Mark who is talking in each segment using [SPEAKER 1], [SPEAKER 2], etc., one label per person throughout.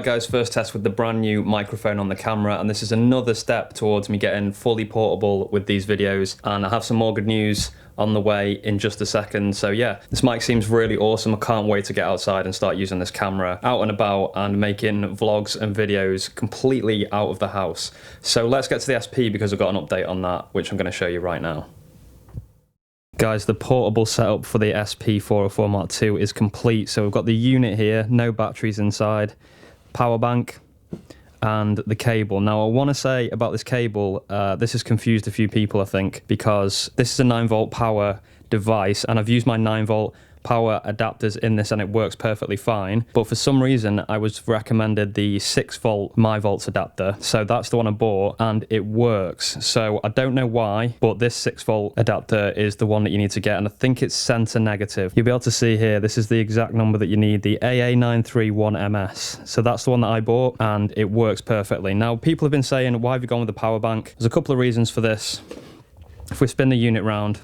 [SPEAKER 1] Right guys, first test with the brand new microphone on the camera, and this is another step towards me getting fully portable with these videos, and I have some more good news on the way in just a second. So yeah, this mic seems really awesome. I can't wait to get outside and start using this camera out and about and making vlogs and videos completely out of the house. So let's get to the SP because I've got an update on that, which I'm going to show you right now. Guys, the portable setup for the SP404 Mark II is complete. So we've got the unit here, no batteries inside, power bank, and the cable. Now, I want to say about this cable, this has confused a few people, I think, because this is a 9-volt power device, and I've used my 9-volt power adapters in this and it works perfectly fine, but for some reason I was recommended the 6-volt MyVolts adapter, so that's the one I bought and it works. So I don't know why, but this 6-volt adapter is the one that you need to get, and I think it's center negative. You'll be able to see here, this is the exact number that you need, the AA931MS. So that's the one that I bought and it works perfectly. Now, people have been saying, why have you gone with the power bank? There's a couple of reasons for this. If we spin the unit round,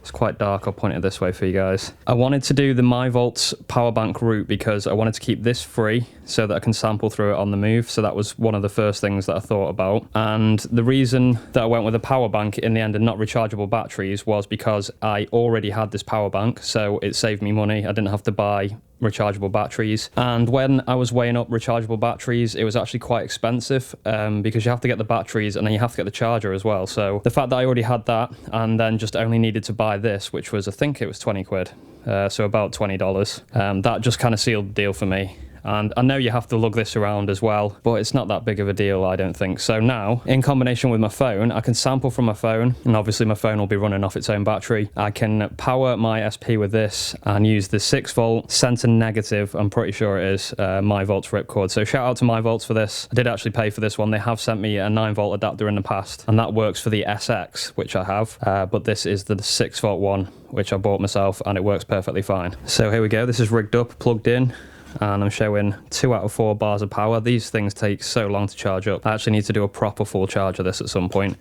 [SPEAKER 1] it's quite dark, I'll point it this way for you guys. I wanted to do the MyVolts power bank route because I wanted to keep this free so that I can sample through it on the move. So that was one of the first things that I thought about. And the reason that I went with a power bank in the end and not rechargeable batteries was because I already had this power bank, so it saved me money. I didn't have to buy rechargeable batteries, and when I was weighing up rechargeable batteries, it was actually quite expensive because you have to get the batteries and then you have to get the charger as well. So the fact that I already had that and then just only needed to buy this, which was, I think it was 20 quid, so about $20, that just kind of sealed the deal for me. And I know you have to lug this around as well, but it's not that big of a deal, I don't think. So now, in combination with my phone, I can sample from my phone, and obviously my phone will be running off its own battery. I can power my SP with this and use the 6-volt center negative, I'm pretty sure it is, MyVolts ripcord. So shout out to MyVolts for this. I did actually pay for this one. They have sent me a 9-volt adapter in the past, and that works for the SX, which I have, but this is the 6-volt one, which I bought myself, and it works perfectly fine. So here we go. This is rigged up, plugged in, and I'm showing 2 out of 4 bars of power. These things take so long to charge up. I actually need to do a proper full charge of this at some point.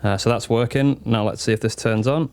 [SPEAKER 1] So that's working. Now let's see if this turns on.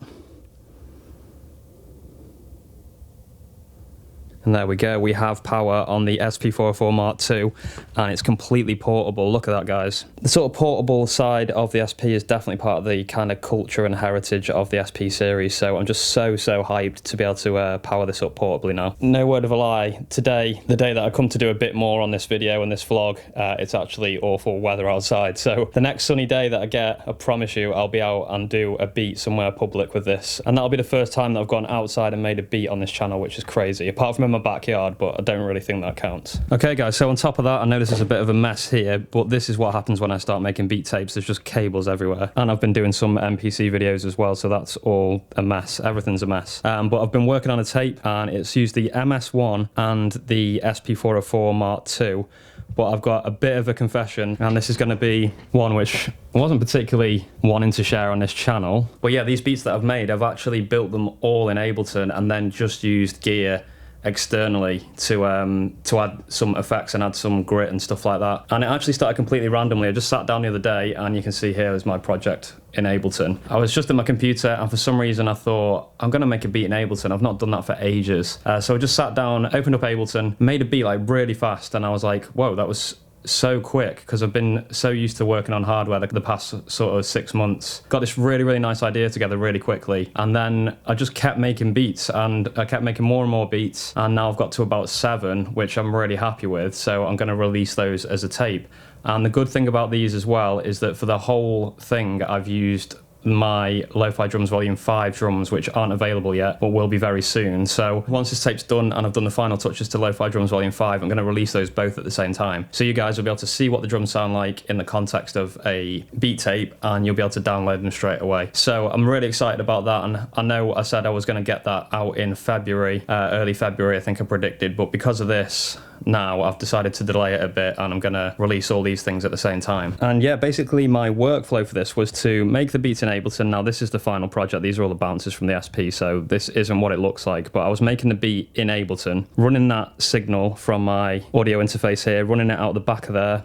[SPEAKER 1] And there we go, we have power on the SP404 Mark II, and it's completely portable. Look at that, guys. The sort of portable side of the SP is definitely part of the kind of culture and heritage of the SP series, so I'm just so hyped to be able to power this up portably now. No word of a lie, today, the day that I come to do a bit more on this video and this vlog, it's actually awful weather outside, so the next sunny day that I get, I promise you, I'll be out and do a beat somewhere public with this, and that'll be the first time that I've gone outside and made a beat on this channel, which is crazy, apart from in my backyard, but I don't really think that counts. Okay guys, so on top of that, I know this is a bit of a mess here, but this is what happens when I start making beat tapes. There's just cables everywhere, and I've been doing some MPC videos as well, so that's all a mess. Everything's a mess. But I've been working on a tape, and it's used the MS1 and the SP404 Mark II, but I've got a bit of a confession, and this is going to be one which I wasn't particularly wanting to share on this channel. But yeah, these beats that I've made, I've actually built them all in Ableton and then just used gear externally to add some effects and add some grit and stuff like that. And it actually started completely randomly. I just sat down the other day, and you can see here is my project in Ableton. I was just at my computer, and for some reason I thought, I'm gonna make a beat in Ableton. I've not done that for ages. So I just sat down, opened up Ableton, made a beat like really fast, and I was like, whoa, that was so quick, because I've been so used to working on hardware the past sort of 6 months. Got this really nice idea together really quickly, and then I just kept making beats, and I kept making more and more beats, and now I've got to about 7, which I'm really happy with, so I'm going to release those as a tape. And the good thing about these as well is that for the whole thing I've used my Lo-Fi Drums Volume 5 drums, which aren't available yet, but will be very soon. So once this tape's done and I've done the final touches to Lo-Fi Drums Volume 5, I'm going to release those both at the same time. So you guys will be able to see what the drums sound like in the context of a beat tape, and you'll be able to download them straight away. So I'm really excited about that, and I know I said I was going to get that out in February, early February I think I predicted, but because of this, now I've decided to delay it a bit, and I'm going to release all these things at the same time. And yeah, basically my workflow for this was to make the beats in Ableton. Now this is the final project, these are all the bounces from the SP, so this isn't what it looks like, but I was making the beat in Ableton, running that signal from my audio interface here, running it out the back of there,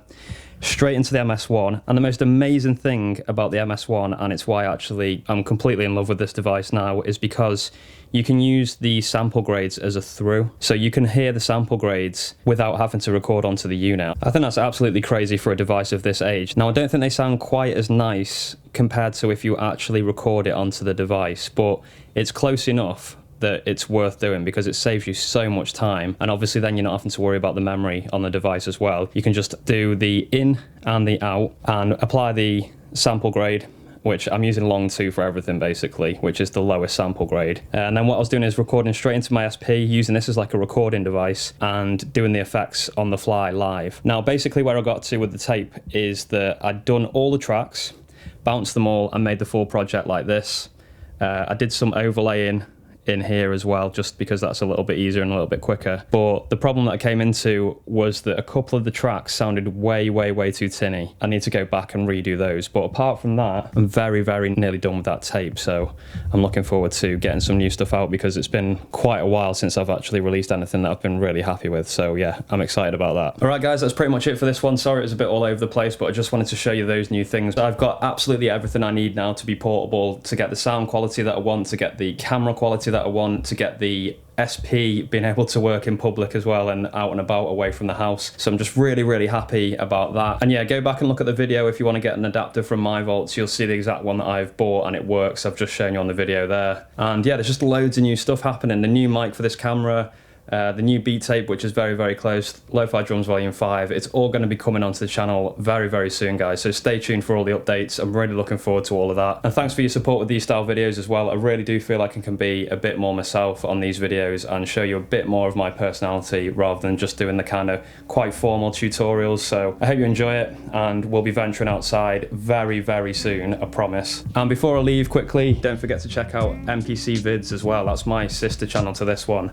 [SPEAKER 1] straight into the MS1. And the most amazing thing about the MS1, and it's why actually I'm completely in love with this device now, is because you can use the sample grades as a through. So you can hear the sample grades without having to record onto the unit. I think that's absolutely crazy for a device of this age. Now, I don't think they sound quite as nice compared to if you actually record it onto the device, but it's close enough that it's worth doing because it saves you so much time. And obviously then you're not having to worry about the memory on the device as well. You can just do the in and the out and apply the sample grade, which I'm using long 2 for everything basically, which is the lowest sample grade. And then what I was doing is recording straight into my SP, using this as like a recording device and doing the effects on the fly live. Now basically where I got to with the tape is that I'd done all the tracks, bounced them all and made the full project like this. I did some overlaying in here as well, just because that's a little bit easier and a little bit quicker. But the problem that I came into was that a couple of the tracks sounded way too tinny. I need to go back and redo those. But apart from that, I'm very nearly done with that tape. So I'm looking forward to getting some new stuff out because it's been quite a while since I've actually released anything that I've been really happy with. So yeah, I'm excited about that. All right guys, that's pretty much it for this one. Sorry it was a bit all over the place, but I just wanted to show you those new things. I've got absolutely everything I need now to be portable, to get the sound quality that I want, to get the camera quality that I want, to get the SP being able to work in public as well and out and about away from the house. So I'm just really happy about that. And yeah, go back and look at the video if you want to get an adapter from my vaults. You'll see the exact one that I've bought and it works. I've just shown you on the video there. And yeah, there's just loads of new stuff happening. The new mic for this camera, the new beat tape, which is very close, Lo-Fi Drums Volume 5. It's all going to be coming onto the channel very soon, guys. So stay tuned for all the updates. I'm really looking forward to all of that. And thanks for your support with these style videos as well. I really do feel like I can be a bit more myself on these videos and show you a bit more of my personality rather than just doing the kind of quite formal tutorials. So I hope you enjoy it, and we'll be venturing outside very soon, I promise. And before I leave quickly, don't forget to check out SPVIDZ as well. That's my sister channel to this one.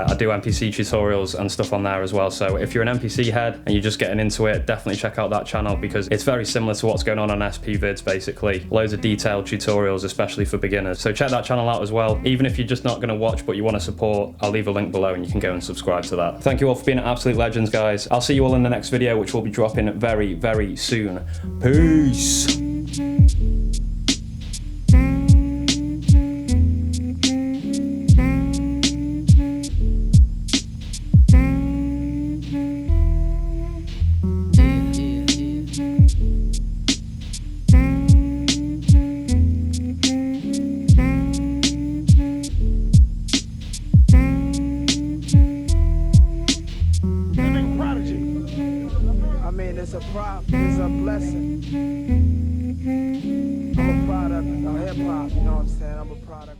[SPEAKER 1] I do NPC tutorials and stuff on there as well, so if you're an NPC head and you're just getting into it, definitely check out that channel because it's very similar to what's going on SPVIDZ basically. Loads of detailed tutorials, especially for beginners. So check that channel out as well. Even if you're just not going to watch but you want to support, I'll leave a link below and you can go and subscribe to that. Thank you all for being absolute legends, guys. I'll see you all in the next video, which will be dropping very soon. Peace!
[SPEAKER 2] It's a prop, it's a blessing. I'm a product of hip hop, you know what I'm saying? I'm a product.